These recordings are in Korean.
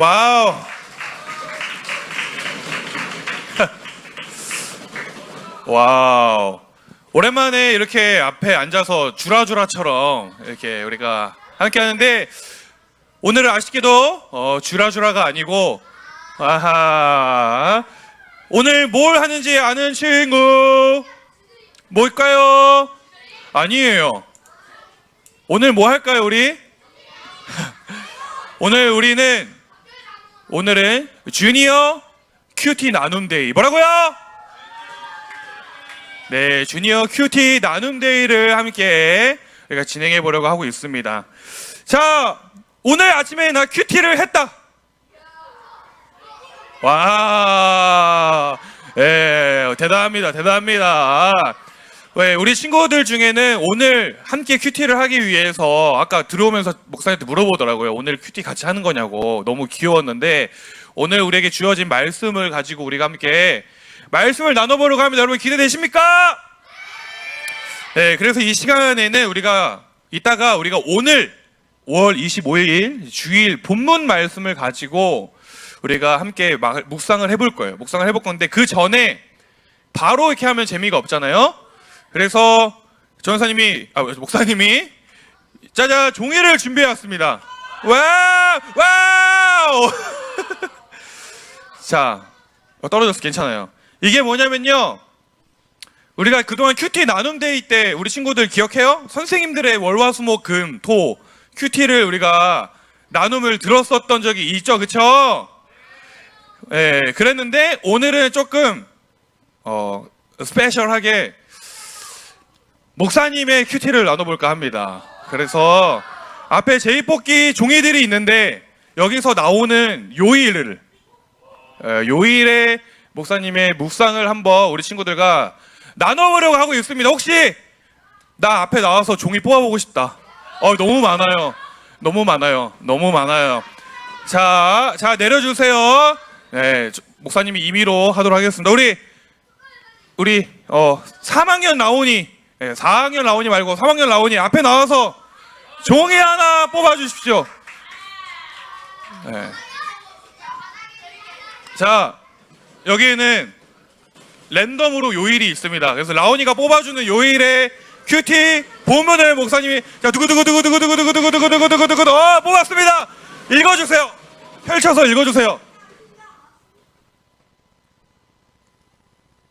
와우. 와우. 오랜만에 이렇게 앞에 앉아서 주라주라처럼 이렇게 우리가 함께 하는데, 오늘은 아쉽게도 주라주라가 아니고, 아하, 오늘 뭘 하는지 아는 친구 뭘까요? 아니에요. 오늘 뭐 할까요, 우리? 오늘은 주니어 큐티 나눔데이. 뭐라고요? 네, 주니어 큐티 나눔데이를 함께 우리가 진행해 보려고 하고 있습니다. 자, 오늘 아침에 나 큐티를 했다. 와, 예, 대단합니다. 왜 우리 친구들 중에는 오늘 함께 큐티를 하기 위해서 아까 들어오면서 목사님한테 물어보더라고요. 오늘 큐티 같이 하는 거냐고. 너무 귀여웠는데, 오늘 우리에게 주어진 말씀을 가지고 우리가 함께 말씀을 나눠보려고 합니다. 여러분 기대되십니까? 네, 그래서 이 시간에는 이따가 우리가 오늘 5월 25일 주일 본문 말씀을 가지고 우리가 함께 묵상을 해볼 거예요. 묵상을 해볼 건데, 그 전에 바로 이렇게 하면 재미가 없잖아요. 그래서 목사님이 짜잔, 종이를 준비해 왔습니다. 와우. 자, 떨어졌어. 괜찮아요. 이게 뭐냐면요, 우리가 그동안 큐티 나눔데이 때 우리 친구들 기억해요? 선생님들의 월화수목금토 큐티를 우리가 나눔을 들었었던 적이 있죠, 그쵸? 예, 그랬는데 오늘은 조금 스페셜하게 목사님의 큐티를 나눠볼까 합니다. 그래서 앞에 제이뽑기 종이들이 있는데, 여기서 나오는 요일에 목사님의 묵상을 한번 우리 친구들과 나눠보려고 하고 있습니다. 혹시 나 앞에 나와서 종이 뽑아보고 싶다. 너무 많아요. 자, 내려주세요. 네, 목사님이 임의로 하도록 하겠습니다. 우리 3학년 라온이, 4학년 라온이 말고 3학년 라온이 앞에 나와서 종이 하나 뽑아주십시오. 네. 자, 여기에는 랜덤으로 요일이 있습니다. 그래서 라온이가 뽑아주는 요일에 큐티 본문을 목사님이 두구두구두구두구두구두구두구두구두구두구 뽑았습니다. 읽어주세요. 펼쳐서 읽어주세요.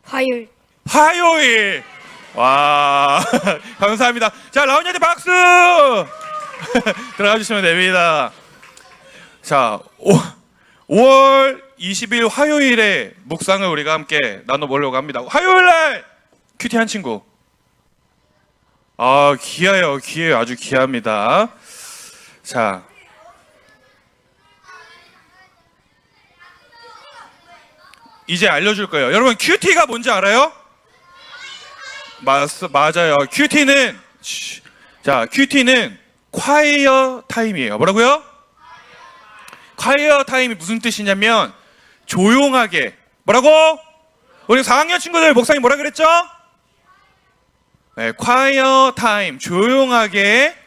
화요일. 와, 감사합니다. 자, 라온이한테 박수. 들어가 주시면 됩니다. 자, 5월 20일 화요일에 묵상을 우리가 함께 나눠보려고 합니다. 화요일날 큐티 한 친구. 귀해요. 아주 귀합니다. 자, 이제 알려줄 거예요. 여러분, 큐티가 뭔지 알아요? 맞아요. 큐티는 콰이어 타임이에요. 뭐라고요? 콰이어 타임이 무슨 뜻이냐면 조용하게. 뭐라고? 우리 4학년 친구들 목사님 뭐라 그랬죠? 네, 콰이어 타임, 조용하게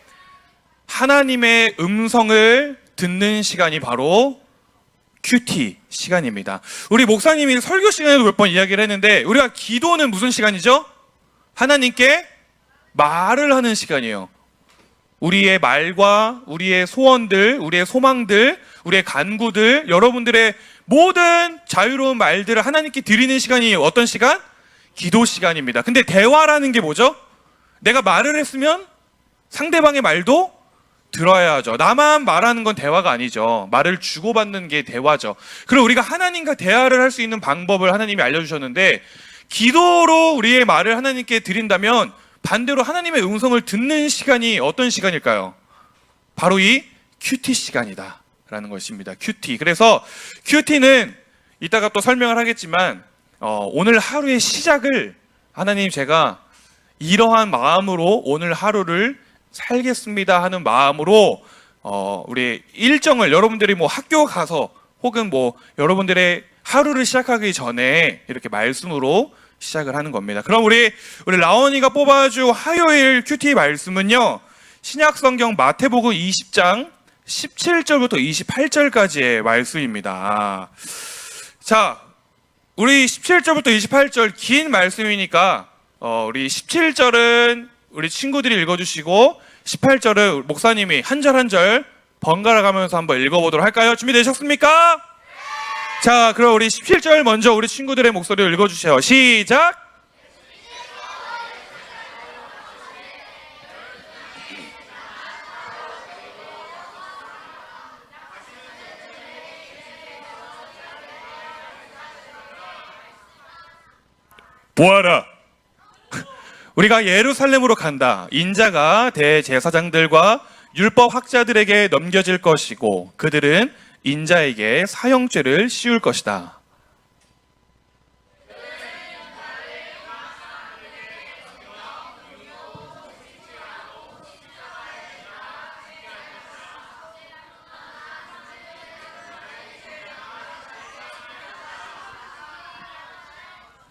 하나님의 음성을 듣는 시간이 바로 큐티 시간입니다. 우리 목사님이 설교 시간에도 몇 번 이야기를 했는데, 우리가 기도는 무슨 시간이죠? 하나님께 말을 하는 시간이에요. 우리의 말과 우리의 소원들, 우리의 소망들, 우리의 간구들, 여러분들의 모든 자유로운 말들을 하나님께 드리는 시간이 어떤 시간? 기도 시간입니다. 근데 대화라는 게 뭐죠? 내가 말을 했으면 상대방의 말도 들어야 하죠. 나만 말하는 건 대화가 아니죠. 말을 주고받는 게 대화죠. 그리고 우리가 하나님과 대화를 할 수 있는 방법을 하나님이 알려주셨는데, 기도로 우리의 말을 하나님께 드린다면 반대로 하나님의 음성을 듣는 시간이 어떤 시간일까요? 바로 이 큐티 시간이다 라는 것입니다. 큐티. 그래서 큐티는 이따가 또 설명을 하겠지만, 오늘 하루의 시작을 하나님, 제가 이러한 마음으로 오늘 하루를 살겠습니다 하는 마음으로 우리 일정을, 여러분들이 뭐 학교 가서 혹은 뭐 여러분들의 하루를 시작하기 전에 이렇게 말씀으로 시작을 하는 겁니다. 그럼 우리 라온이가 뽑아준 화요일 큐티 말씀은요, 신약성경 마태복음 20장 17절부터 28절까지의 말씀입니다. 자, 우리 17절부터 28절 긴 말씀이니까 우리 17절은 우리 친구들이 읽어주시고 18절은 목사님이 한 절 한 절 번갈아 가면서 한번 읽어보도록 할까요? 준비되셨습니까? 자, 그럼 우리 17절 먼저 우리 친구들의 목소리로 읽어주세요. 시작! 보아라! 우리가 예루살렘으로 간다. 인자가 대제사장들과 율법 학자들에게 넘겨질 것이고 그들은 인자에게 사형죄를 씌울 것이다.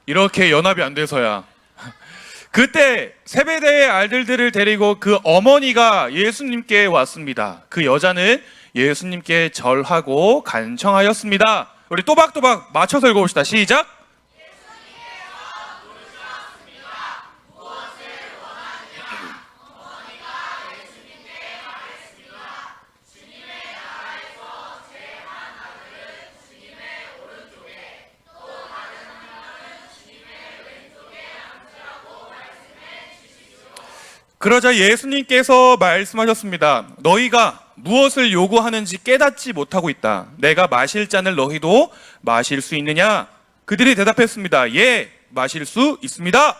이렇게 연합이 안 돼서야. 그때 세베대의 아들들을 데리고 그 어머니가 예수님께 왔습니다. 그 여자는 예수님께 절하고 간청하였습니다. 우리 또박또박 맞춰서 읽어봅시다. 시작! 그러자 예수님께서 말씀하셨습니다. 너희가 무엇을 요구하는지 깨닫지 못하고 있다. 내가 마실 잔을 너희도 마실 수 있느냐? 그들이 대답했습니다. 예, 마실 수 있습니다.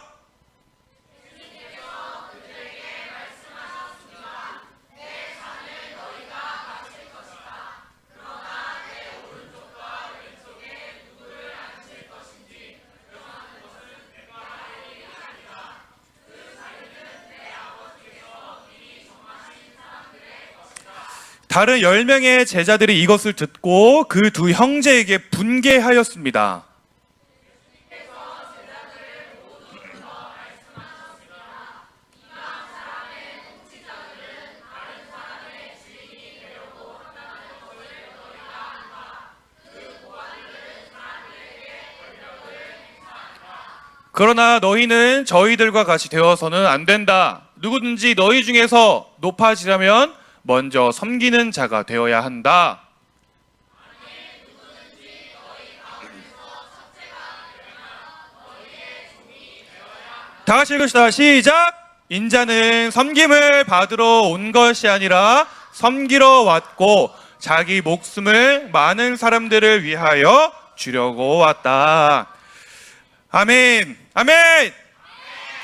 다른 10명의 제자들이 이것을 듣고 그 두 형제에게 분개하였습니다. 그러나 너희는 저희들과 같이 되어서는 안 된다. 누구든지 너희 중에서 높아지려면 먼저 섬기는 자가 되어야 한다. 다 같이 읽읍시다. 시작! 인자는 섬김을 받으러 온 것이 아니라 섬기러 왔고 자기 목숨을 많은 사람들을 위하여 주려고 왔다. 아멘! 아멘!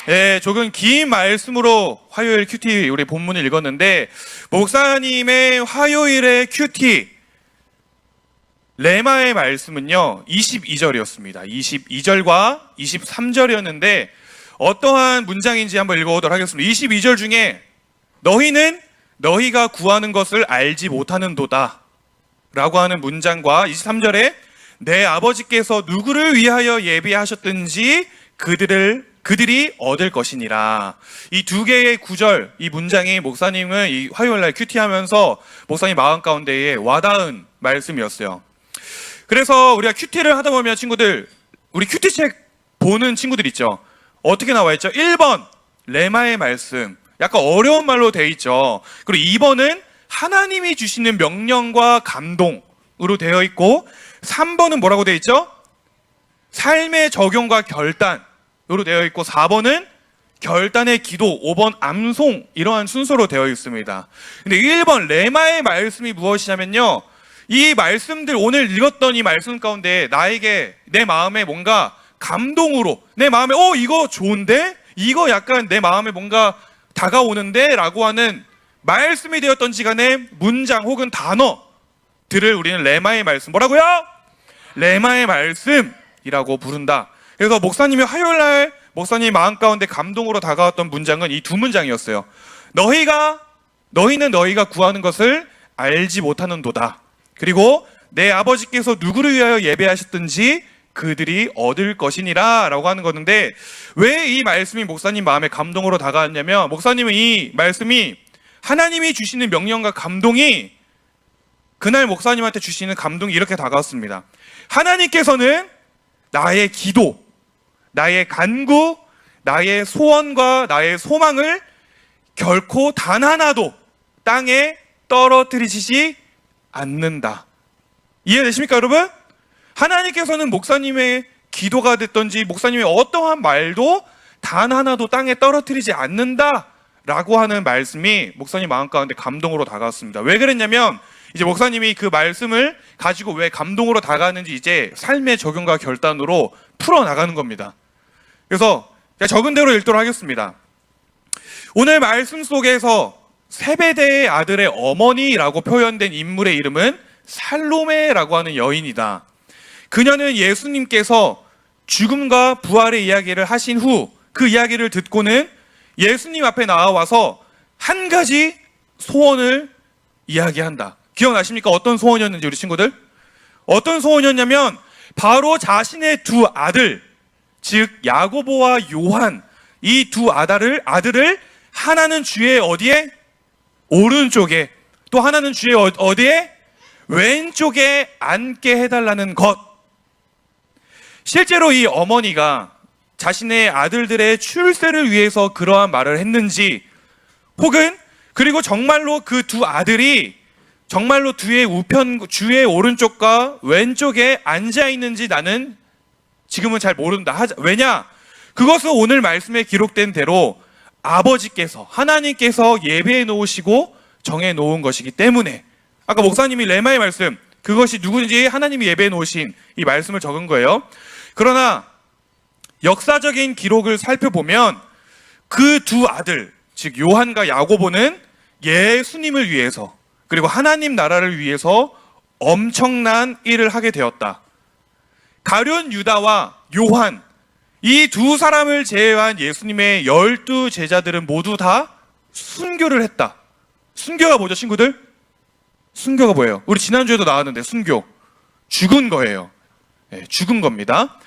네, 조금 긴 말씀으로 화요일 큐티 우리 본문을 읽었는데 목사님의 화요일의 큐티 레마의 말씀은요 22절이었습니다. 22절과 23절이었는데 어떠한 문장인지 한번 읽어보도록 하겠습니다. 22절 중에 너희는 너희가 구하는 것을 알지 못하는도다 라고 하는 문장과 23절에 내 아버지께서 누구를 위하여 예비하셨든지 그들이 얻을 것이니라. 이 두 개의 구절, 이 문장이 목사님은 이 화요일날 큐티하면서 목사님 마음 가운데에 와닿은 말씀이었어요. 그래서 우리가 큐티를 하다 보면 친구들, 우리 큐티책 보는 친구들 있죠. 어떻게 나와 있죠? 1번 레마의 말씀, 약간 어려운 말로 돼 있죠. 그리고 2번은 하나님이 주시는 명령과 감동으로 되어 있고 3번은 뭐라고 되어 있죠? 삶의 적용과 결단 으로 되어 있고 4번은 결단의 기도, 5번 암송 이러한 순서로 되어 있습니다. 근데 1번 레마의 말씀이 무엇이냐면요, 이 말씀들 오늘 읽었던 이 말씀 가운데 나에게 내 마음에 뭔가 감동으로 내 마음에 이거 좋은데? 이거 약간 내 마음에 뭔가 다가오는데? 라고 하는 말씀이 되었던지 간에 문장 혹은 단어들을 우리는 레마의 말씀, 뭐라고요? 레마의 말씀이라고 부른다. 그래서 목사님이 화요일날 목사님 마음 가운데 감동으로 다가왔던 문장은 이 두 문장이었어요. 너희는 너희가 구하는 것을 알지 못하는도다. 그리고 내 아버지께서 누구를 위하여 예배하셨든지 그들이 얻을 것이니라 라고 하는 건데, 왜 이 말씀이 목사님 마음에 감동으로 다가왔냐면 목사님은 이 말씀이 하나님이 주시는 명령과 감동이 그날 목사님한테 주시는 감동이 이렇게 다가왔습니다. 하나님께서는 나의 기도, 나의 간구, 나의 소원과 나의 소망을 결코 단 하나도 땅에 떨어뜨리시지 않는다. 이해되십니까, 여러분? 하나님께서는 목사님의 기도가 됐던지 목사님의 어떠한 말도 단 하나도 땅에 떨어뜨리지 않는다 라고 하는 말씀이 목사님 마음 가운데 감동으로 다가왔습니다. 왜 그랬냐면 이제 목사님이 그 말씀을 가지고 왜 감동으로 다가왔는지 이제 삶의 적용과 결단으로 풀어나가는 겁니다. 그래서 적은 대로 읽도록 하겠습니다. 오늘 말씀 속에서 세베대의 아들의 어머니라고 표현된 인물의 이름은 살로메라고 하는 여인이다. 그녀는 예수님께서 죽음과 부활의 이야기를 하신 후 그 이야기를 듣고는 예수님 앞에 나와서 한 가지 소원을 이야기한다. 기억나십니까? 어떤 소원이었는지 우리 친구들? 어떤 소원이었냐면 바로 자신의 두 아들, 즉 야고보와 요한, 이 두 아들을 하나는 주의 어디에? 오른쪽에, 또 하나는 주의 어디에? 왼쪽에 앉게 해달라는 것. 실제로 이 어머니가 자신의 아들들의 출세를 위해서 그러한 말을 했는지, 혹은 그리고 정말로 그 두 아들이 정말로 주의 오른쪽과 왼쪽에 앉아 있는지 나는 지금은 잘 모른다. 왜냐? 그것은 오늘 말씀에 기록된 대로 아버지께서, 하나님께서 예배해 놓으시고 정해 놓은 것이기 때문에, 아까 목사님이 레마의 말씀, 그것이 누구든지 하나님이 예배해 놓으신 이 말씀을 적은 거예요. 그러나 역사적인 기록을 살펴보면 그 두 아들, 즉 요한과 야고보는 예수님을 위해서 그리고 하나님 나라를 위해서 엄청난 일을 하게 되었다. 가룟 유다와 요한, 이 두 사람을 제외한 예수님의 12 제자들은 모두 다 순교를 했다. 순교가 뭐죠, 친구들? 순교가 뭐예요? 우리 지난주에도 나왔는데 순교, 죽은 거예요. 네, 죽은 겁니다.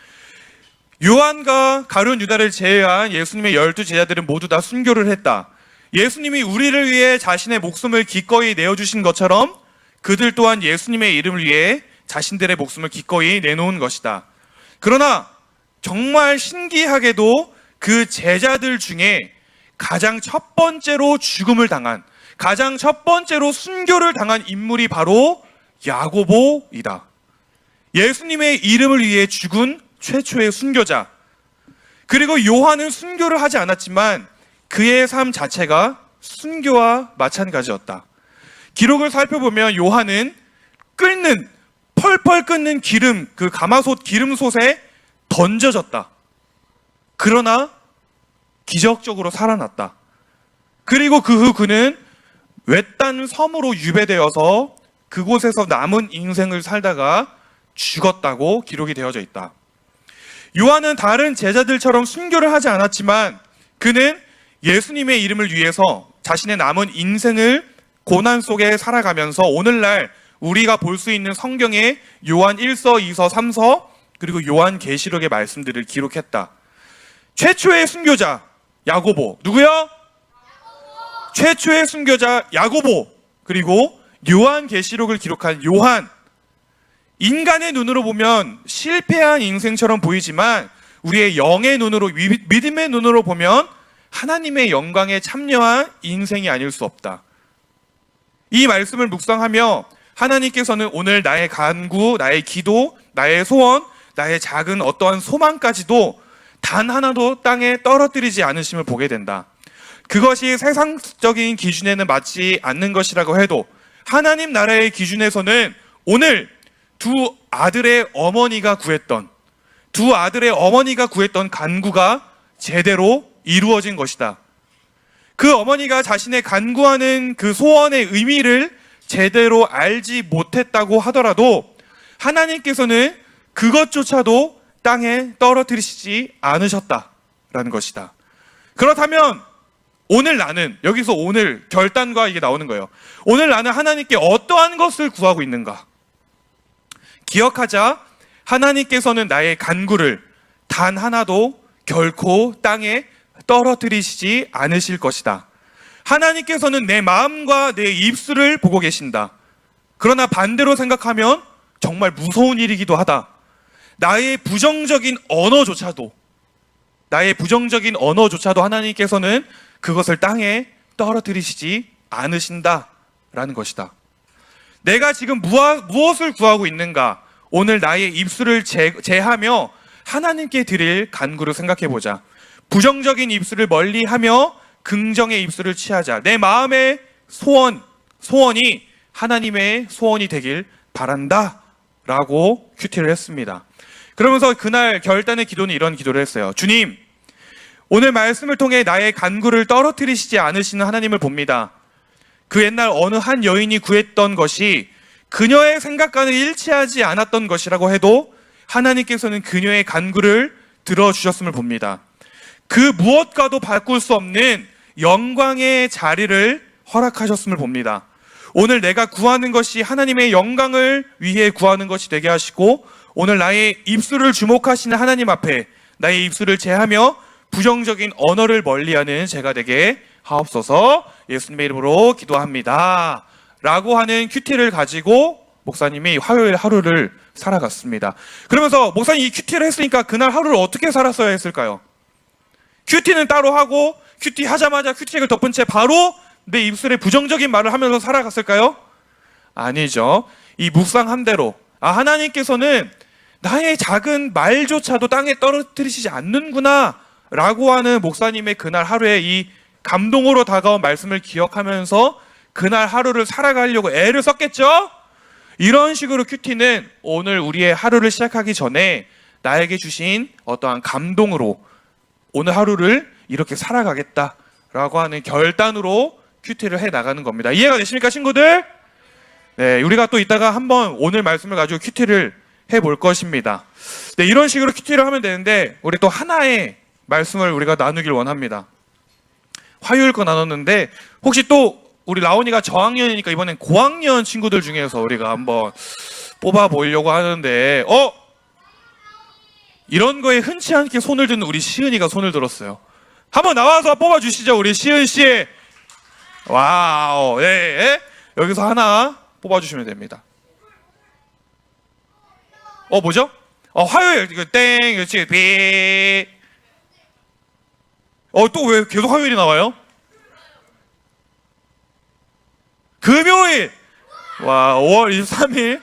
요한과 가룟 유다를 제외한 예수님의 12 제자들은 모두 다 순교를 했다. 예수님이 우리를 위해 자신의 목숨을 기꺼이 내어주신 것처럼 그들 또한 예수님의 이름을 위해 자신들의 목숨을 기꺼이 내놓은 것이다. 그러나 정말 신기하게도 그 제자들 중에 가장 첫 번째로 죽음을 당한, 가장 첫 번째로 순교를 당한 인물이 바로 야고보이다. 예수님의 이름을 위해 죽은 최초의 순교자. 그리고 요한은 순교를 하지 않았지만 그의 삶 자체가 순교와 마찬가지였다. 기록을 살펴보면 요한은 펄펄 끓는 기름, 그 가마솥 기름솥에 던져졌다. 그러나 기적적으로 살아났다. 그리고 그 후 그는 외딴 섬으로 유배되어서 그곳에서 남은 인생을 살다가 죽었다고 기록이 되어져 있다. 요한은 다른 제자들처럼 순교를 하지 않았지만 그는 예수님의 이름을 위해서 자신의 남은 인생을 고난 속에 살아가면서 오늘날 우리가 볼 수 있는 성경의 요한 1서, 2서, 3서, 그리고 요한 계시록의 말씀들을 기록했다. 최초의 순교자 야고보, 누구요? 최초의 순교자 야고보, 그리고 요한 계시록을 기록한 요한. 인간의 눈으로 보면 실패한 인생처럼 보이지만 우리의 영의 눈으로, 믿음의 눈으로 보면 하나님의 영광에 참여한 인생이 아닐 수 없다. 이 말씀을 묵상하며 하나님께서는 오늘 나의 간구, 나의 기도, 나의 소원, 나의 작은 어떠한 소망까지도 단 하나도 땅에 떨어뜨리지 않으심을 보게 된다. 그것이 세상적인 기준에는 맞지 않는 것이라고 해도 하나님 나라의 기준에서는 오늘 두 아들의 어머니가 구했던 간구가 제대로 이루어진 것이다. 그 어머니가 자신의 간구하는 그 소원의 의미를 제대로 알지 못했다고 하더라도 하나님께서는 그것조차도 땅에 떨어뜨리시지 않으셨다라는 것이다. 그렇다면 오늘 나는, 여기서 오늘 결단과 이게 나오는 거예요. 오늘 나는 하나님께 어떠한 것을 구하고 있는가? 기억하자. 하나님께서는 나의 간구를 단 하나도 결코 땅에 떨어뜨리시지 않으실 것이다. 하나님께서는 내 마음과 내 입술을 보고 계신다. 그러나 반대로 생각하면 정말 무서운 일이기도 하다. 나의 부정적인 언어조차도 하나님께서는 그것을 땅에 떨어뜨리시지 않으신다라는 것이다. 내가 지금 무엇을 구하고 있는가? 오늘 나의 입술을 제하며 하나님께 드릴 간구를 생각해보자. 부정적인 입술을 멀리하며 긍정의 입술을 취하자. 내 마음의 소원이 하나님의 소원이 되길 바란다 라고 큐티를 했습니다. 그러면서 그날 결단의 기도는 이런 기도를 했어요. 주님, 오늘 말씀을 통해 나의 간구를 떨어뜨리시지 않으시는 하나님을 봅니다. 그 옛날 어느 한 여인이 구했던 것이 그녀의 생각과는 일치하지 않았던 것이라고 해도 하나님께서는 그녀의 간구를 들어주셨음을 봅니다. 그 무엇과도 바꿀 수 없는 영광의 자리를 허락하셨음을 봅니다. 오늘 내가 구하는 것이 하나님의 영광을 위해 구하는 것이 되게 하시고, 오늘 나의 입술을 주목하시는 하나님 앞에 나의 입술을 제하며 부정적인 언어를 멀리하는 제가 되게 하옵소서. 예수님의 이름으로 기도합니다 라고 하는 큐티를 가지고 목사님이 화요일 하루를 살아갔습니다. 그러면서 목사님이 이 큐티를 했으니까 그날 하루를 어떻게 살았어야 했을까요? 큐티는 따로 하고 큐티 하자마자 큐티를 덮은 채 바로 내 입술에 부정적인 말을 하면서 살아갔을까요? 아니죠. 이 묵상한 대로 하나님께서는 나의 작은 말조차도 땅에 떨어뜨리시지 않는구나 라고 하는 목사님의 그날 하루의 이 감동으로 다가온 말씀을 기억하면서 그날 하루를 살아가려고 애를 썼겠죠? 이런 식으로 큐티는 오늘 우리의 하루를 시작하기 전에 나에게 주신 어떠한 감동으로 오늘 하루를 이렇게 살아가겠다라고 하는 결단으로 큐티를 해 나가는 겁니다. 이해가 되십니까, 친구들? 네, 우리가 또 이따가 한번 오늘 말씀을 가지고 큐티를 해볼 것입니다. 네, 이런 식으로 큐티를 하면 되는데 우리 또 하나의 말씀을 우리가 나누길 원합니다. 화요일 거 나눴는데 혹시 또 우리 라온이가 저학년이니까 이번엔 고학년 친구들 중에서 우리가 한번 뽑아 보려고 하는데 이런 거에 흔치 않게 손을 드는 우리 시은이가 손을 들었어요. 한번 나와서 뽑아 주시죠, 우리 시은 씨. 와우, 네, 여기서 하나 뽑아 주시면 됩니다. 뭐죠? 화요일 이거 땡, 그렇지, 비. 또 왜 계속 화요일이 나와요? 금요일. 와, 5월 23일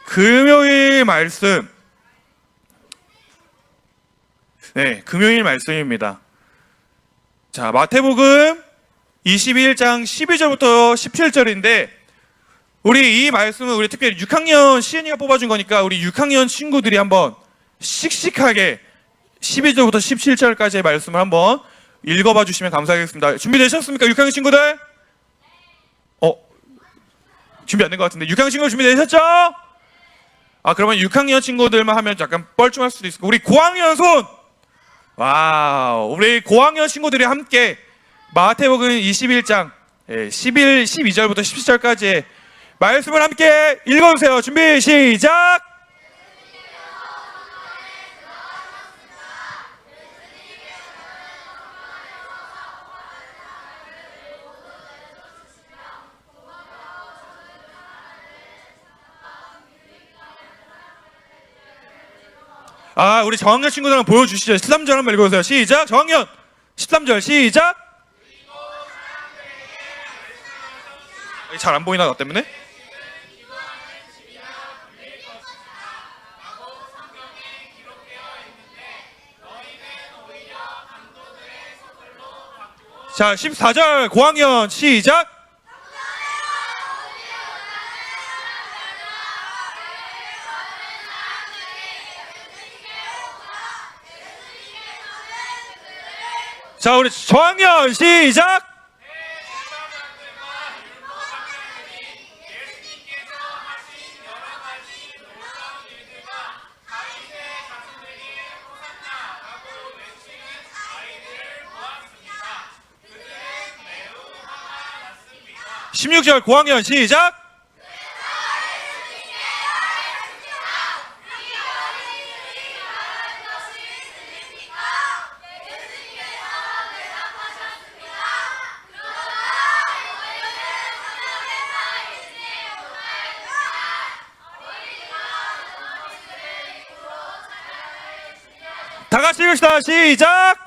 금요일 말씀. 네, 금요일 말씀입니다. 자, 마태복음 21장 12절부터 17절인데 우리 이 말씀은 우리 특별히 6학년 시은이가 뽑아준 거니까 우리 6학년 친구들이 한번 씩씩하게 12절부터 17절까지의 말씀을 한번 읽어봐 주시면 감사하겠습니다. 준비되셨습니까, 6학년 친구들? 준비 안 된 것 같은데 6학년 친구들 준비되셨죠? 그러면 6학년 친구들만 하면 약간 뻘쭘할 수도 있을 거고 우리 고학년 손! 와우, 우리 고학년 친구들이 함께 마태복음 21장 12절부터 17절까지의 말씀을 함께 읽어주세요. 준비 시작! 우리 저학년 친구들 한번 보여주시죠. 13절 한번 읽어주세요. 시작! 저학년 13절 시작! 잘 안 보이나 나 때문에? 자, 14절 고학년 시작! 자, 우리 저학년 시작! 자, 16절 고학년 시작! 다 같이 읽읍시다. 시작.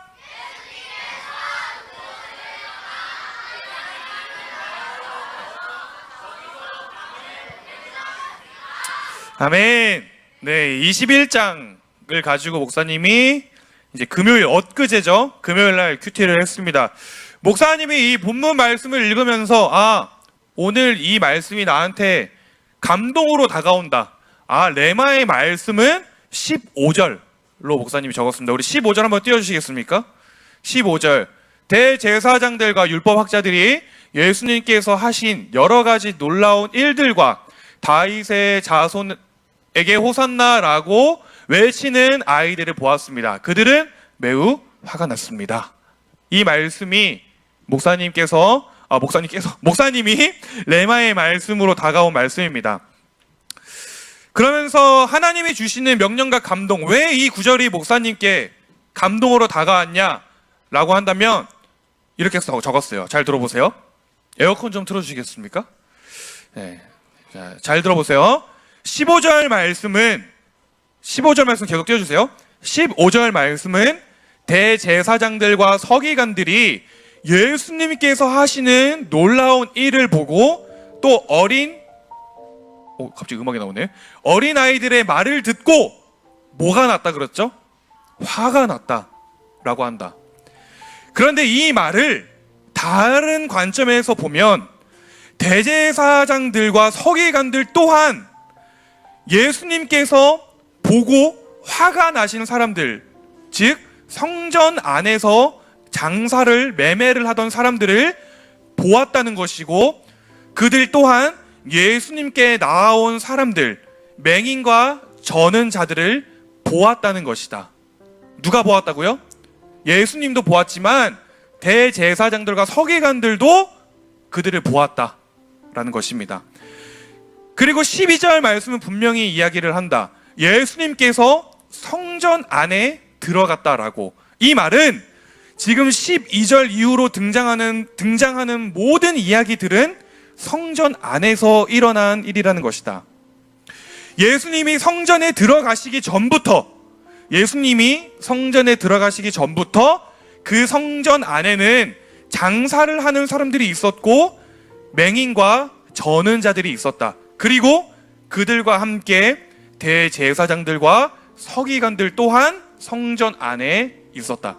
아멘. 네, 21장을 가지고 목사님이 이제 금요일, 엊그제죠. 금요일 날 큐티를 했습니다. 목사님이 이 본문 말씀을 읽으면서 오늘 이 말씀이 나한테 감동으로 다가온다. 레마의 말씀은 15절로 목사님이 적었습니다. 우리 15절 한번 띄워주시겠습니까? 15절. 대제사장들과 율법학자들이 예수님께서 하신 여러 가지 놀라운 일들과 다윗의 자손에게 호산나라고 외치는 아이들을 보았습니다. 그들은 매우 화가 났습니다. 이 말씀이 목사님이 레마의 말씀으로 다가온 말씀입니다. 그러면서 하나님이 주시는 명령과 감동, 왜 이 구절이 목사님께 감동으로 다가왔냐라고 한다면 이렇게 적었어요. 잘 들어보세요. 에어컨 좀 틀어주시겠습니까? 네. 자, 잘 들어보세요. 15절 말씀 계속 띄워주세요. 15절 말씀은 대제사장들과 서기관들이 예수님께서 하시는 놀라운 일을 보고 또 갑자기 음악이 나오네. 어린 아이들의 말을 듣고 뭐가 났다 그랬죠? 화가 났다라고 한다. 그런데 이 말을 다른 관점에서 보면 대제사장들과 서기관들 또한 예수님께서 보고 화가 나시는 사람들, 즉 성전 안에서 장사를 매매를 하던 사람들을 보았다는 것이고, 그들 또한 예수님께 나아온 사람들, 맹인과 저는 자들을 보았다는 것이다. 누가 보았다고요? 예수님도 보았지만 대제사장들과 서기관들도 그들을 보았다라는 것입니다. 그리고 12절 말씀은 분명히 이야기를 한다. 예수님께서 성전 안에 들어갔다라고. 이 말은 지금 12절 이후로 등장하는 모든 이야기들은 성전 안에서 일어난 일이라는 것이다. 예수님이 성전에 들어가시기 전부터 그 성전 안에는 장사를 하는 사람들이 있었고 맹인과 저는 자들이 있었다. 그리고 그들과 함께 대제사장들과 서기관들 또한 성전 안에 있었다.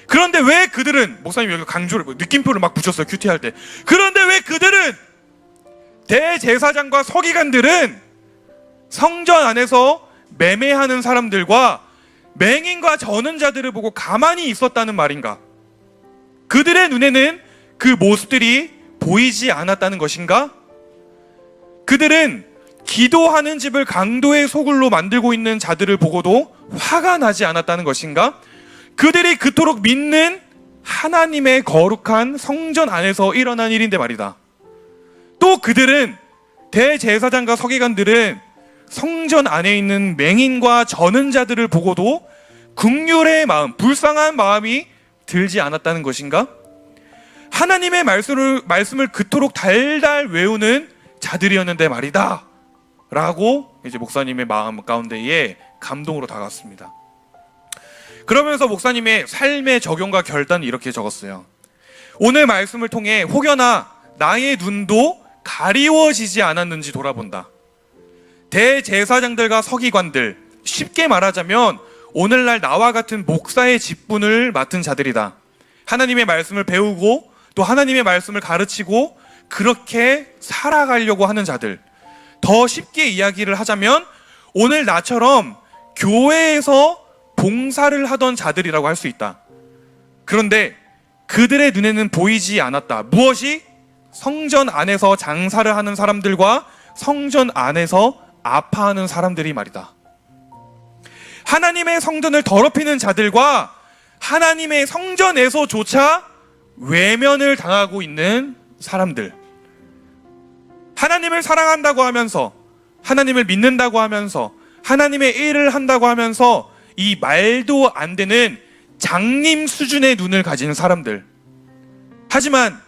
그런데 왜 그들은, 목사님 여기 강조를, 느낌표를 막 붙였어요, 큐티할 때. 그런데 왜 그들은, 대제사장과 서기관들은 성전 안에서 매매하는 사람들과 맹인과 저는 자들을 보고 가만히 있었다는 말인가? 그들의 눈에는 그 모습들이 보이지 않았다는 것인가? 그들은 기도하는 집을 강도의 소굴로 만들고 있는 자들을 보고도 화가 나지 않았다는 것인가? 그들이 그토록 믿는 하나님의 거룩한 성전 안에서 일어난 일인데 말이다. 또 그들은, 대제사장과 서기관들은 성전 안에 있는 맹인과 저는 자들을 보고도 긍휼의 마음, 불쌍한 마음이 들지 않았다는 것인가? 하나님의 말씀을 그토록 달달 외우는 자들이었는데 말이다 라고 이제 목사님의 마음 가운데에 감동으로 다가왔습니다. 그러면서 목사님의 삶의 적용과 결단을 이렇게 적었어요. 오늘 말씀을 통해 혹여나 나의 눈도 가리워지지 않았는지 돌아본다. 대제사장들과 서기관들, 쉽게 말하자면 오늘날 나와 같은 목사의 직분을 맡은 자들이다. 하나님의 말씀을 배우고 또 하나님의 말씀을 가르치고 그렇게 살아가려고 하는 자들. 더 쉽게 이야기를 하자면 오늘 나처럼 교회에서 봉사를 하던 자들이라고 할 수 있다. 그런데 그들의 눈에는 보이지 않았다. 무엇이? 성전 안에서 장사를 하는 사람들과 성전 안에서 아파하는 사람들이 말이다. 하나님의 성전을 더럽히는 자들과 하나님의 성전에서조차 외면을 당하고 있는 사람들. 하나님을 사랑한다고 하면서, 하나님을 믿는다고 하면서, 하나님의 일을 한다고 하면서 이 말도 안 되는 장님 수준의 눈을 가진 사람들. 하지만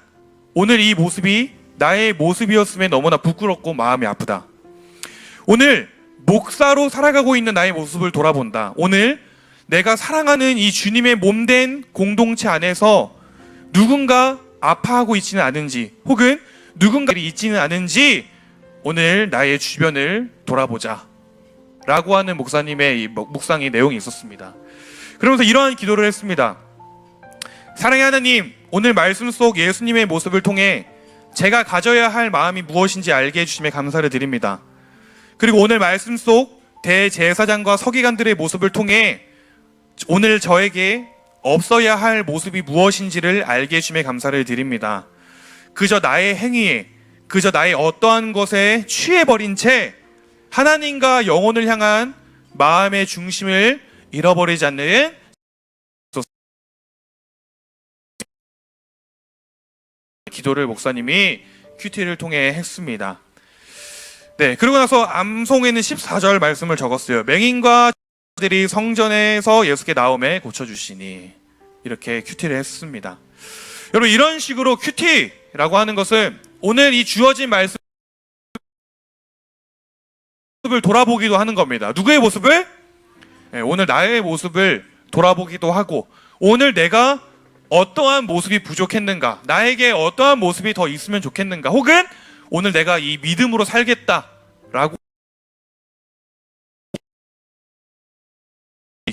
오늘 이 모습이 나의 모습이었음에 너무나 부끄럽고 마음이 아프다. 오늘 목사로 살아가고 있는 나의 모습을 돌아본다. 오늘 내가 사랑하는 이 주님의 몸된 공동체 안에서 누군가 아파하고 있지는 않은지, 혹은 누군가들이 있지는 않은지 오늘 나의 주변을 돌아보자 라고 하는 목사님의 이 묵상의 내용이 있었습니다. 그러면서 이러한 기도를 했습니다. 사랑의 하나님, 오늘 말씀 속 예수님의 모습을 통해 제가 가져야 할 마음이 무엇인지 알게 해주심에 감사를 드립니다. 그리고 오늘 말씀 속 대제사장과 서기관들의 모습을 통해 오늘 저에게 없어야 할 모습이 무엇인지를 알게 해주심에 감사를 드립니다. 그저 나의 행위에, 그저 나의 어떠한 것에 취해버린 채 하나님과 영혼을 향한 마음의 중심을 잃어버리지 않는 기도를 목사님이 큐티를 통해 했습니다. 네, 그러고 나서 암송에는 14절 말씀을 적었어요. 맹인과 들이 성전에서 예수께 나오매 고쳐주시니, 이렇게 큐티를 했습니다. 여러분, 이런 식으로 큐티라고 하는 것은 오늘 이 주어진 말씀을 돌아보기도 하는 겁니다. 누구의 모습을? 네, 오늘 나의 모습을 돌아보기도 하고, 오늘 내가 어떠한 모습이 부족했는가, 나에게 어떠한 모습이 더 있으면 좋겠는가, 혹은 오늘 내가 이 믿음으로 살겠다라고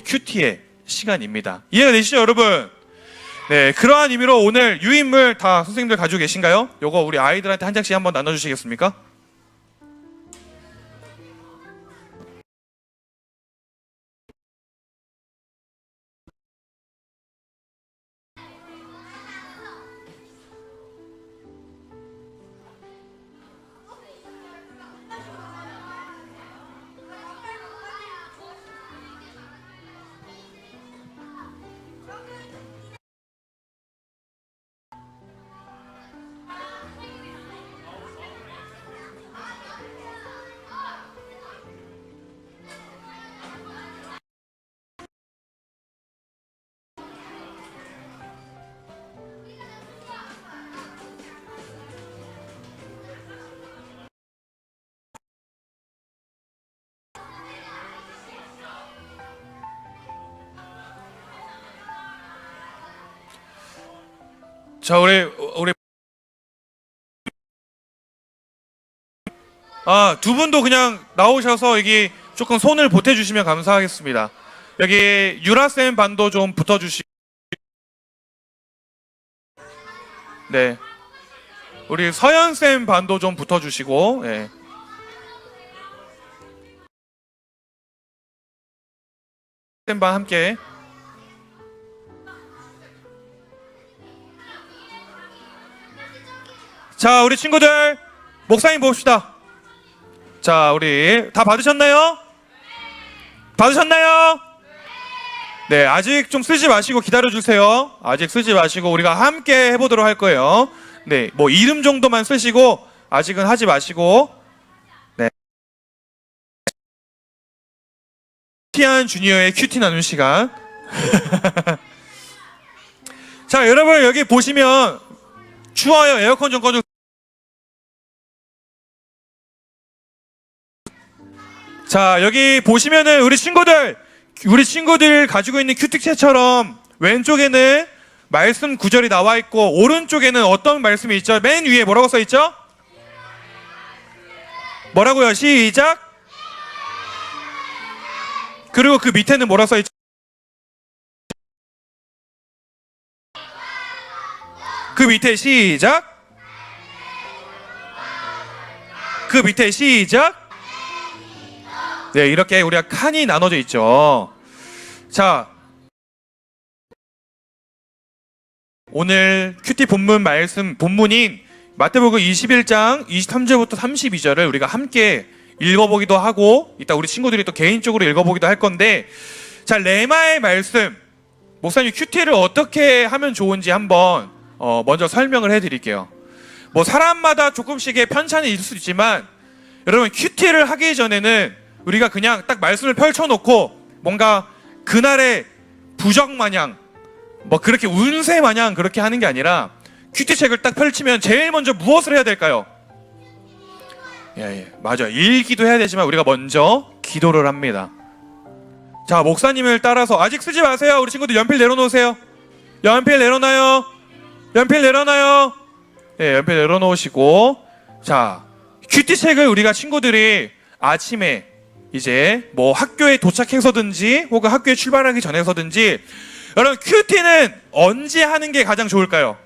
큐티의 시간입니다. 이해가 되시죠, 여러분? 네, 그러한 의미로 오늘 유인물 다 선생님들 가지고 계신가요? 요거 우리 아이들한테 한 장씩 한번 나눠주시겠습니까? 자, 우리 두 분도 그냥 나오셔서 여기 조금 손을 보태주시면 감사하겠습니다. 여기 유라쌤 반도 좀 붙어주시고, 네, 우리 서연쌤 반도 좀 붙어주시고, 네. 쌤 반 함께. 자, 우리 친구들 목사님 봅시다. 자, 우리 다 받으셨나요? 받으셨나요? 네, 아직 좀 쓰지 마시고 기다려주세요. 아직 쓰지 마시고 우리가 함께 해보도록 할 거예요. 네, 뭐 이름 정도만 쓰시고 아직은 하지 마시고. 네, 큐티한 주니어의 큐티 나누는 시간. 자, 여러분 여기 보시면 추워요. 에어컨 좀 꺼줘. 자, 여기 보시면은 우리 친구들 가지고 있는 큐티체처럼 왼쪽에는 말씀 구절이 나와 있고, 오른쪽에는 어떤 말씀이 있죠? 맨 위에 뭐라고 써 있죠? 뭐라고요? 시작. 그리고 그 밑에는 뭐라고 써 있죠? 그 밑에 시작. 그 밑에 시작. 네, 이렇게 우리가 칸이 나눠져 있죠. 자, 오늘 큐티 본문 말씀, 본문인 마태복음 21장 23절부터 32절을 우리가 함께 읽어보기도 하고, 이따 우리 친구들이 또 개인적으로 읽어보기도 할 건데, 자, 레마의 말씀, 목사님 큐티를 어떻게 하면 좋은지 한번 먼저 설명을 해드릴게요. 뭐 사람마다 조금씩의 편차는 있을 수 있지만, 여러분 큐티를 하기 전에는 우리가 그냥 딱 말씀을 펼쳐놓고 뭔가 그날의 부적 마냥, 뭐 그렇게 운세 마냥 그렇게 하는 게 아니라, 큐티책을 딱 펼치면 제일 먼저 무엇을 해야 될까요? 예, 맞아요. 읽기도 해야 되지만 우리가 먼저 기도를 합니다. 자, 목사님을 따라서 아직 쓰지 마세요. 우리 친구들 연필 내려놓으세요. 연필 내려놔요. 연필 내려놔요. 예, 연필 내려놓으시고, 자, 큐티책을 우리가 친구들이 아침에 이제 뭐 학교에 도착해서든지 혹은 학교에 출발하기 전에서든지, 여러분 큐티는 언제 하는 게 가장 좋을까요?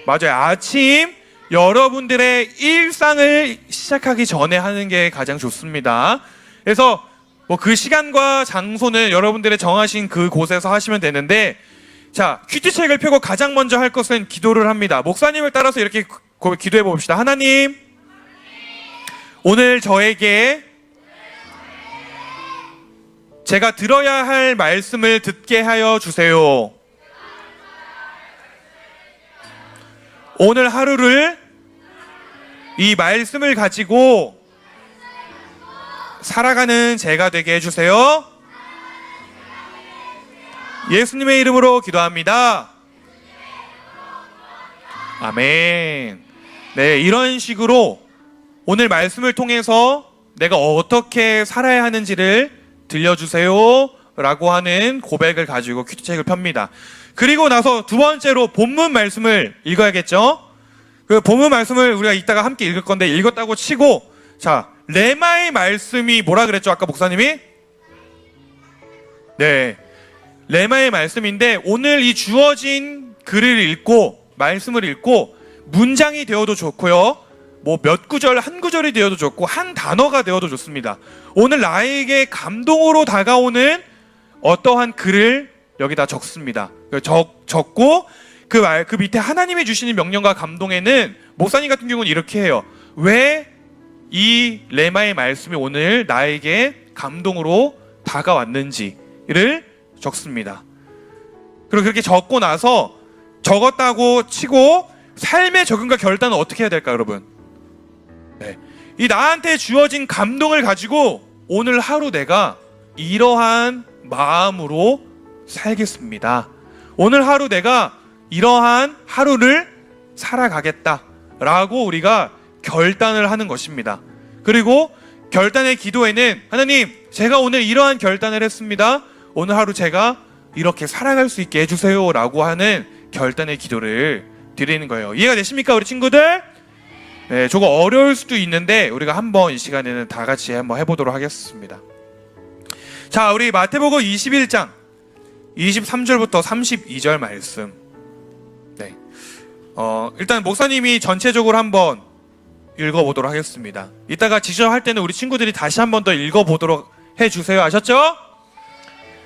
맞아요. 아침 여러분들의 일상을 시작하기 전에 하는 게 가장 좋습니다. 그래서 뭐 그 시간과 장소는 여러분들의 정하신 그 곳에서 하시면 되는데, 자, 큐티책을 펴고 가장 먼저 할 것은 기도를 합니다. 목사님을 따라서 이렇게 기도해 봅시다. 하나님, 오늘 저에게 제가 들어야 할 말씀을 듣게 하여 주세요. 오늘 하루를 이 말씀을 가지고 살아가는 제가 되게 해주세요. 예수님의 이름으로 기도합니다. 아멘. 네, 이런 식으로 오늘 말씀을 통해서 내가 어떻게 살아야 하는지를 들려주세요 라고 하는 고백을 가지고 큐티책을 펴니다. 그리고 나서 두 번째로 본문 말씀을 읽어야겠죠. 그 본문 말씀을 우리가 이따가 함께 읽을 건데, 읽었다고 치고, 자, 레마의 말씀이 뭐라 그랬죠? 아까 목사님이? 네, 레마의 말씀인데, 오늘 이 주어진 글을 읽고 말씀을 읽고 문장이 되어도 좋고요, 뭐 몇 구절, 한 구절이 되어도 좋고 한 단어가 되어도 좋습니다. 오늘 나에게 감동으로 다가오는 어떠한 글을 여기다 적습니다. 적고 그 밑에 하나님이 주시는 명령과 감동에는 목사님 같은 경우는 이렇게 해요. 왜 이 레마의 말씀이 오늘 나에게 감동으로 다가왔는지를 적습니다. 그리고 그렇게 적고 나서, 적었다고 치고 삶의 적응과 결단은 어떻게 해야 될까요, 여러분? 네. 이 나한테 주어진 감동을 가지고 오늘 하루 내가 이러한 마음으로 살겠습니다. 오늘 하루 내가 이러한 하루를 살아가겠다 라고 우리가 결단을 하는 것입니다. 그리고 결단의 기도에는, 하나님, 제가 오늘 이러한 결단을 했습니다. 오늘 하루 제가 이렇게 살아갈 수 있게 해주세요 라고 하는 결단의 기도를 드리는 거예요. 이해가 되십니까, 우리 친구들? 네, 조금 어려울 수도 있는데 우리가 한번 이 시간에는 다 같이 한번 해보도록 하겠습니다. 자, 우리 마태복음 21장 23절부터 32절 말씀. 네, 일단 목사님이 전체적으로 한번 읽어보도록 하겠습니다. 이따가 지적할 때는 우리 친구들이 다시 한번 더 읽어보도록 해주세요. 아셨죠?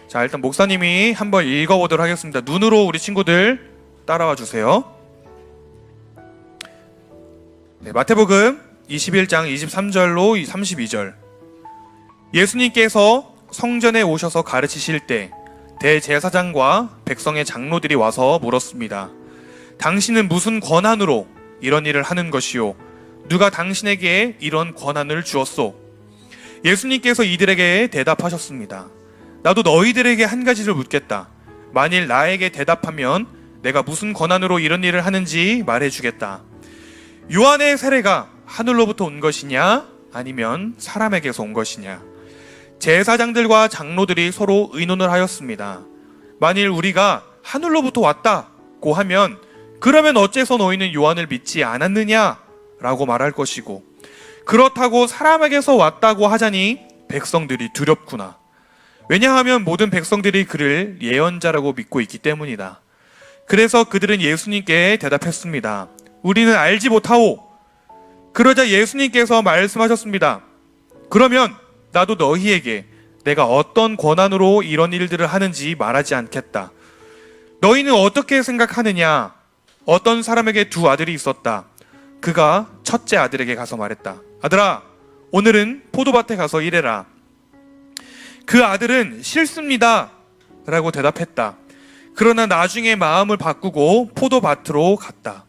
자, 일단 목사님이 한번 읽어보도록 하겠습니다. 눈으로 우리 친구들 따라와 주세요. 네, 마태복음 21장 23절로 32절. 예수님께서 성전에 오셔서 가르치실 때 대제사장과 백성의 장로들이 와서 물었습니다. 당신은 무슨 권한으로 이런 일을 하는 것이요? 누가 당신에게 이런 권한을 주었소? 예수님께서 이들에게 대답하셨습니다. 나도 너희들에게 한 가지를 묻겠다. 만일 나에게 대답하면 내가 무슨 권한으로 이런 일을 하는지 말해주겠다. 요한의 세례가 하늘로부터 온 것이냐 아니면 사람에게서 온 것이냐? 제사장들과 장로들이 서로 의논을 하였습니다. 만일 우리가 하늘로부터 왔다고 하면 그러면 어째서 너희는 요한을 믿지 않았느냐? 라고 말할 것이고, 그렇다고 사람에게서 왔다고 하자니 백성들이 두렵구나. 왜냐하면 모든 백성들이 그를 예언자라고 믿고 있기 때문이다. 그래서 그들은 예수님께 대답했습니다. 우리는 알지 못하오. 그러자 예수님께서 말씀하셨습니다. 그러면 나도 너희에게 내가 어떤 권한으로 이런 일들을 하는지 말하지 않겠다. 너희는 어떻게 생각하느냐? 어떤 사람에게 두 아들이 있었다. 그가 첫째 아들에게 가서 말했다. 아들아, 오늘은 포도밭에 가서 일해라. 그 아들은 싫습니다 라고 대답했다. 그러나 나중에 마음을 바꾸고 포도밭으로 갔다.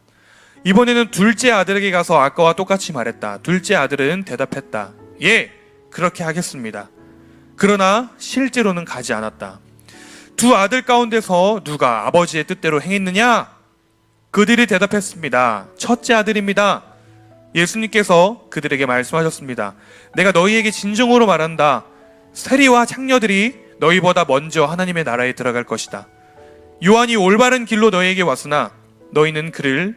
이번에는 둘째 아들에게 가서 아까와 똑같이 말했다. 둘째 아들은 대답했다. 예, 그렇게 하겠습니다. 그러나 실제로는 가지 않았다. 두 아들 가운데서 누가 아버지의 뜻대로 행했느냐? 그들이 대답했습니다. 첫째 아들입니다. 예수님께서 그들에게 말씀하셨습니다. 내가 너희에게 진정으로 말한다. 세리와 창녀들이 너희보다 먼저 하나님의 나라에 들어갈 것이다. 요한이 올바른 길로 너희에게 왔으나 너희는 그를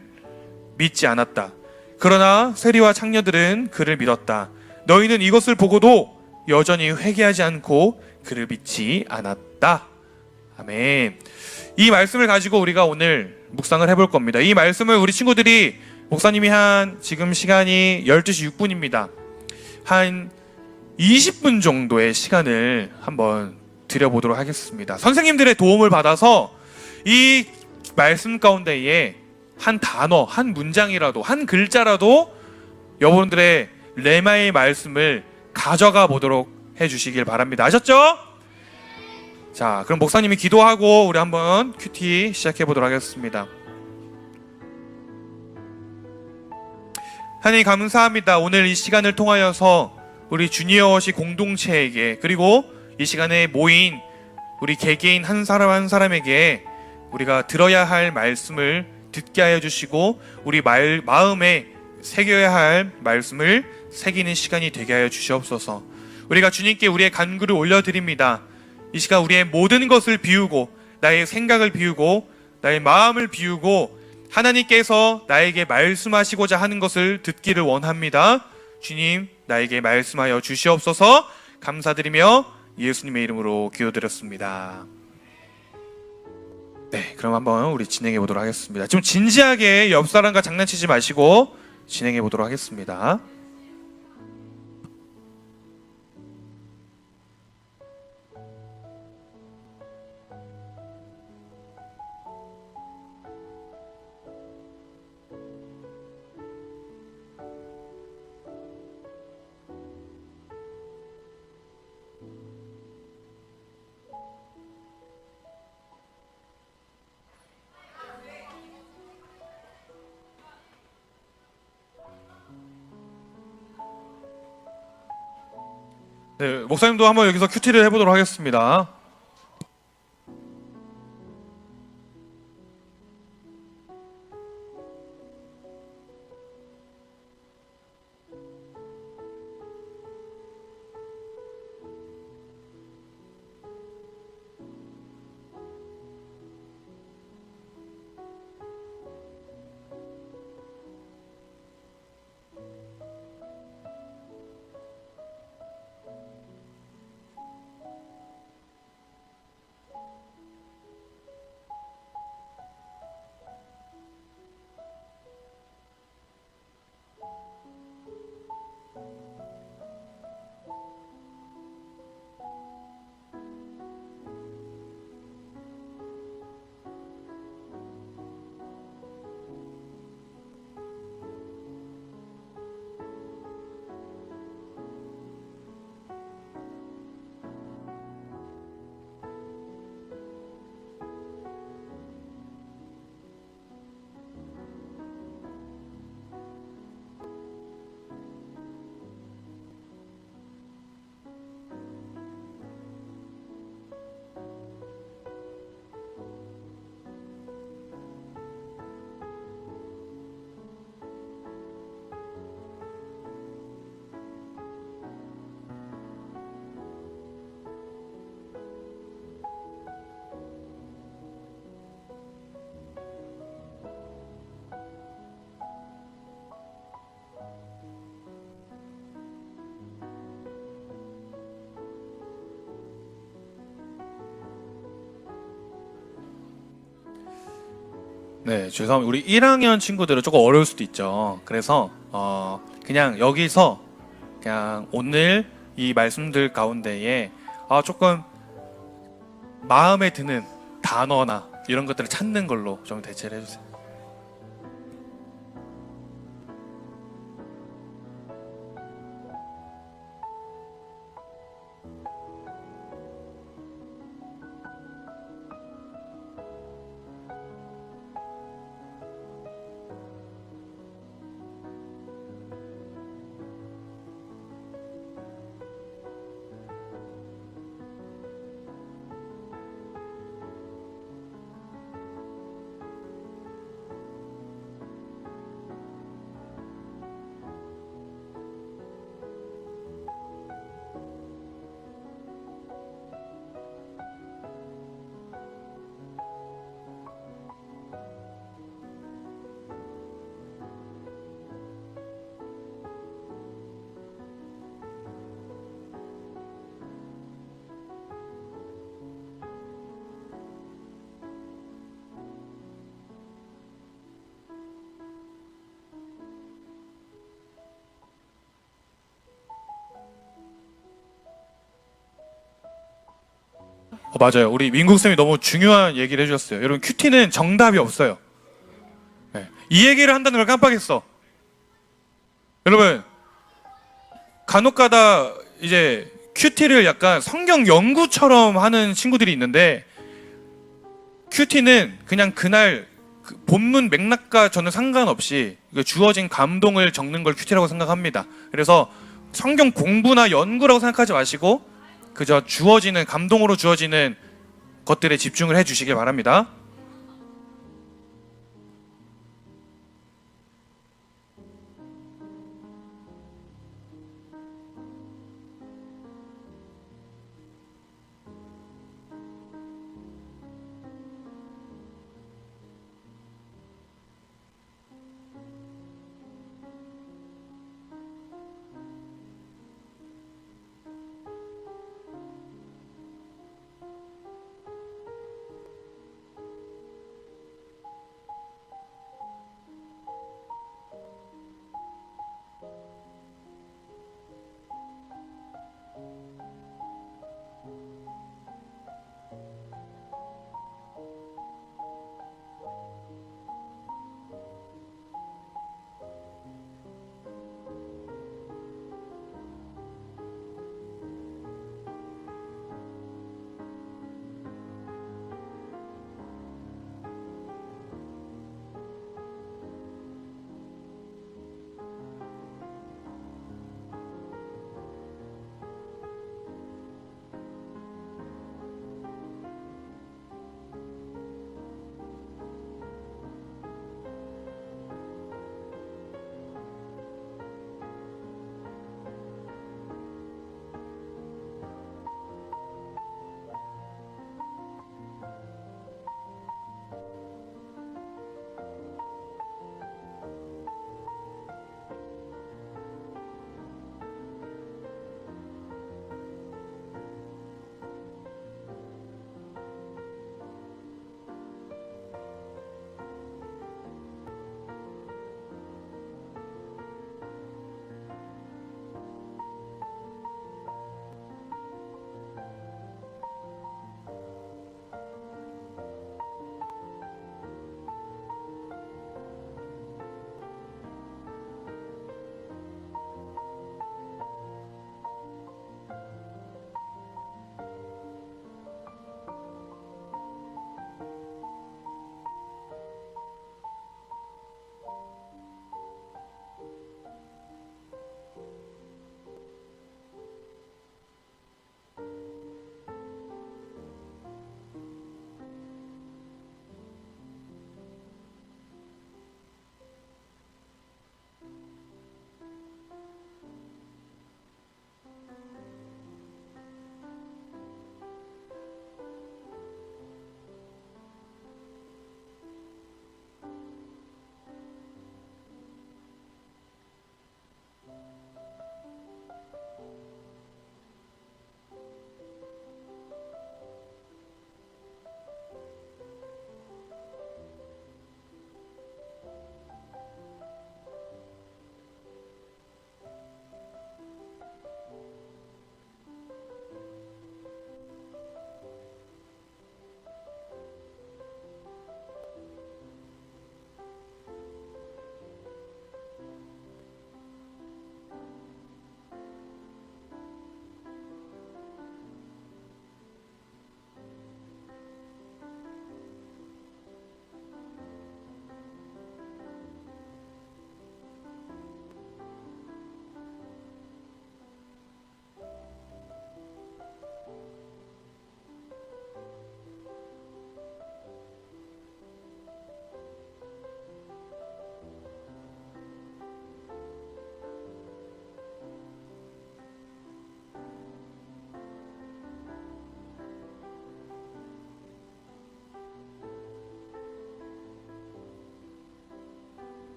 믿지 않았다. 그러나 세리와 창녀들은 그를 믿었다. 너희는 이것을 보고도 여전히 회개하지 않고 그를 믿지 않았다. 아멘. 이 말씀을 가지고 우리가 오늘 묵상을 해볼 겁니다. 이 말씀을 우리 친구들이 목사님이 지금 시간이 12시 6분입니다. 한 20분 정도의 시간을 한번 드려보도록 하겠습니다. 선생님들의 도움을 받아서 이 말씀 가운데에 한 단어, 한 문장이라도, 한 글자라도 여러분들의 레마의 말씀을 가져가 보도록 해주시길 바랍니다. 아셨죠? 자, 그럼 목사님이 기도하고 우리 한번 큐티 시작해 보도록 하겠습니다. 하나님 감사합니다. 오늘 이 시간을 통하여서 우리 주니어워시 공동체에게, 그리고 이 시간에 모인 우리 개개인 한 사람 한 사람에게 우리가 들어야 할 말씀을 듣게 하여 주시고, 우리 마음에 새겨야 할 말씀을 새기는 시간이 되게 하여 주시옵소서. 우리가 주님께 우리의 간구를 올려드립니다. 이 시간 우리의 모든 것을 비우고, 나의 생각을 비우고, 나의 마음을 비우고, 하나님께서 나에게 말씀하시고자 하는 것을 듣기를 원합니다. 주님, 나에게 말씀하여 주시옵소서. 감사드리며 예수님의 이름으로 기도드렸습니다. 네, 그럼 한번 우리 진행해 보도록 하겠습니다. 좀 진지하게 옆 사람과 장난치지 마시고 진행해 보도록 하겠습니다. 네, 목사님도 한번 여기서 큐티를 해보도록 하겠습니다. 네, 죄송합니다. 우리 1학년 친구들은 조금 어려울 수도 있죠. 그래서 그냥 여기서 그냥 오늘 이 말씀들 가운데에 조금 마음에 드는 단어나 이런 것들을 찾는 걸로 좀 대체를 해주세요. 맞아요. 우리 민국쌤이 너무 중요한 얘기를 해주셨어요. 여러분, 큐티는 정답이 없어요. 네. 이 얘기를 한다는 걸 깜빡했어. 여러분, 간혹가다 이제 큐티를 약간 성경 연구처럼 하는 친구들이 있는데, 큐티는 그냥 그날 그 본문 맥락과 저는 상관없이 주어진 감동을 적는 걸 큐티라고 생각합니다. 그래서 성경 공부나 연구라고 생각하지 마시고 그저 주어지는, 감동으로 주어지는 것들에 집중을 해 주시길 바랍니다.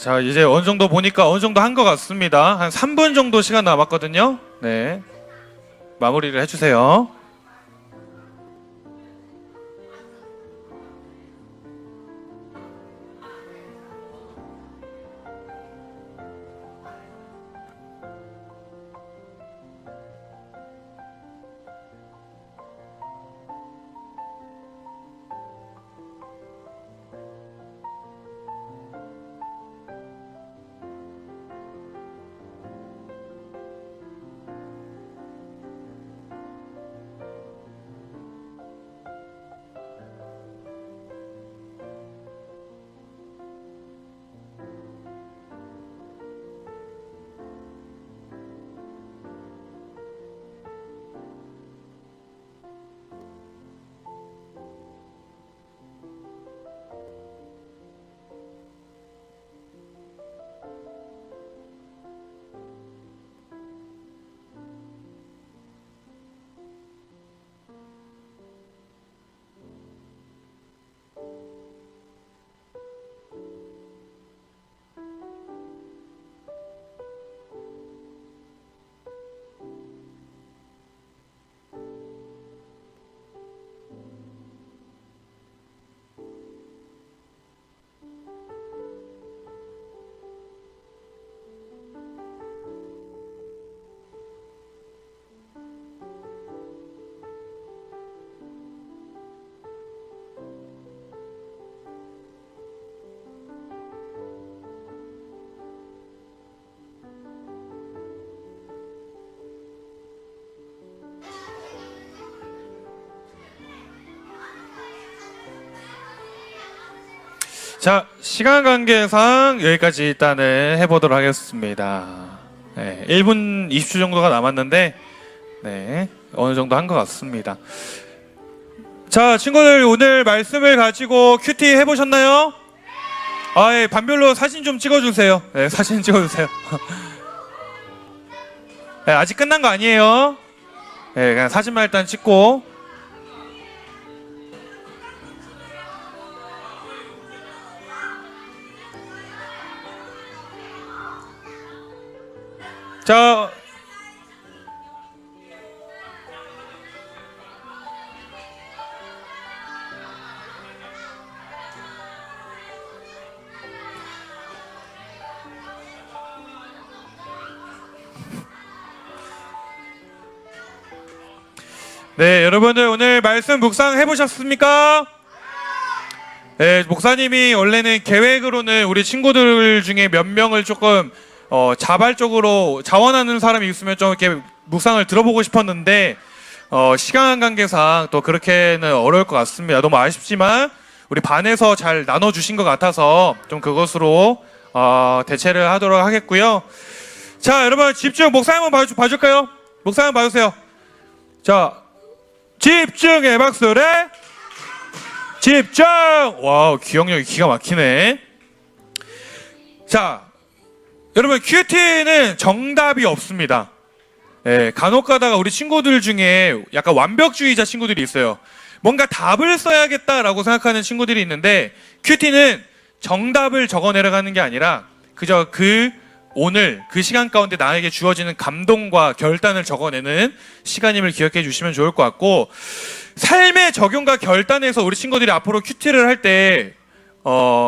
자, 이제 어느 정도 보니까 어느 정도 한 것 같습니다. 한 3분 정도 시간 남았거든요. 네, 마무리를 해주세요. 자, 시간 관계상 여기까지 일단은 해보도록 하겠습니다. 네, 1분 20초 정도가 남았는데, 네, 어느 정도 한 것 같습니다. 자, 친구들 오늘 말씀을 가지고 큐티 해보셨나요? 아, 예, 반별로 사진 좀 찍어주세요. 네, 사진 찍어주세요. 네, 아직 끝난 거 아니에요. 네, 그냥 사진만 일단 찍고. 자, 네, 여러분들 오늘 말씀 묵상 해보셨습니까? 네, 목사님이 원래는 계획으로는 우리 친구들 중에 몇 명을 조금 자발적으로 자원하는 사람이 있으면 좀 이렇게 묵상을 들어보고 싶었는데 시간 관계상 또 그렇게는 어려울 것 같습니다. 너무 아쉽지만 우리 반에서 잘 나눠주신 것 같아서 좀 그것으로 대체를 하도록 하겠고요. 자, 여러분 집중. 목사님 한번 봐줄까요? 목사님 봐주세요. 자, 집중의 박수를. 집중. 와우, 기억력이 기가 막히네. 자, 여러분 큐티는 정답이 없습니다. 예, 간혹 가다가 우리 친구들 중에 약간 완벽주의자 친구들이 있어요. 뭔가 답을 써야겠다라고 생각하는 친구들이 있는데, 큐티는 정답을 적어내려가는 게 아니라 그저 오늘 그 시간 가운데 나에게 주어지는 감동과 결단을 적어내는 시간임을 기억해 주시면 좋을 것 같고, 삶의 적용과 결단에서 우리 친구들이 앞으로 큐티를 할 때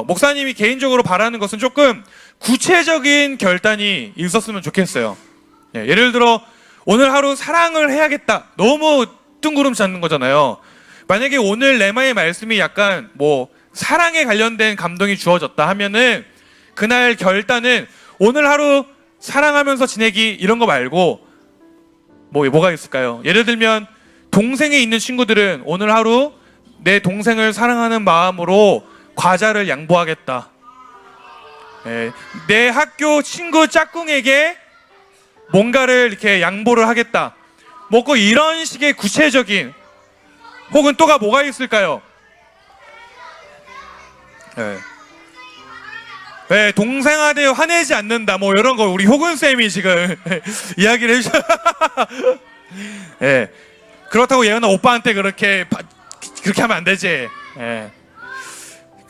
목사님이 개인적으로 바라는 것은 조금 구체적인 결단이 있었으면 좋겠어요. 예, 예를 들어 오늘 하루 사랑을 해야겠다. 너무 뜬구름 잡는 거잖아요. 만약에 오늘 레마의 말씀이 약간 뭐 사랑에 관련된 감동이 주어졌다 하면은 그날 결단은 오늘 하루 사랑하면서 지내기 이런 거 말고 뭐가 있을까요? 예를 들면 동생이 있는 친구들은 오늘 하루 내 동생을 사랑하는 마음으로 과자를 양보하겠다. 예, 내 학교 친구 짝꿍에게 뭔가를 이렇게 양보를 하겠다. 꼭 이런 식의 구체적인, 혹은 또가 뭐가 있을까요? 예. 네, 동생한테 화내지 않는다. 뭐 이런 거 우리 효근 쌤이 지금 이야기를 해주셔. 예. 그렇다고 예은아 오빠한테 그렇게 하면 안 되지. 예.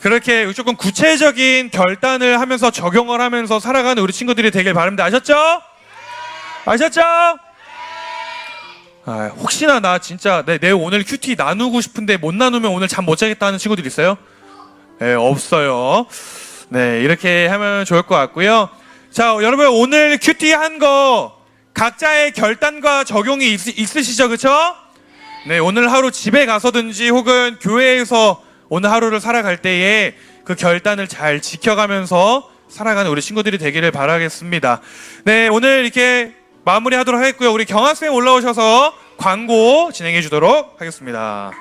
그렇게 조금 구체적인 결단을 하면서 적용을 하면서 살아가는 우리 친구들이 되길 바랍니다. 아셨죠? 아셨죠? 혹시나 나 진짜 내 오늘 큐티 나누고 싶은데 못 나누면 오늘 잠 못 자겠다 하는 친구들 있어요? 네, 없어요. 네, 이렇게 하면 좋을 것 같고요. 자, 여러분 오늘 큐티 한 거 각자의 결단과 적용이 있으시죠? 그쵸? 네, 오늘 하루 집에 가서든지 혹은 교회에서 오늘 하루를 살아갈 때에 그 결단을 잘 지켜가면서 살아가는 우리 친구들이 되기를 바라겠습니다. 네, 오늘 이렇게 마무리하도록 하겠고요. 우리 경학생 올라오셔서 광고 진행해 주도록 하겠습니다.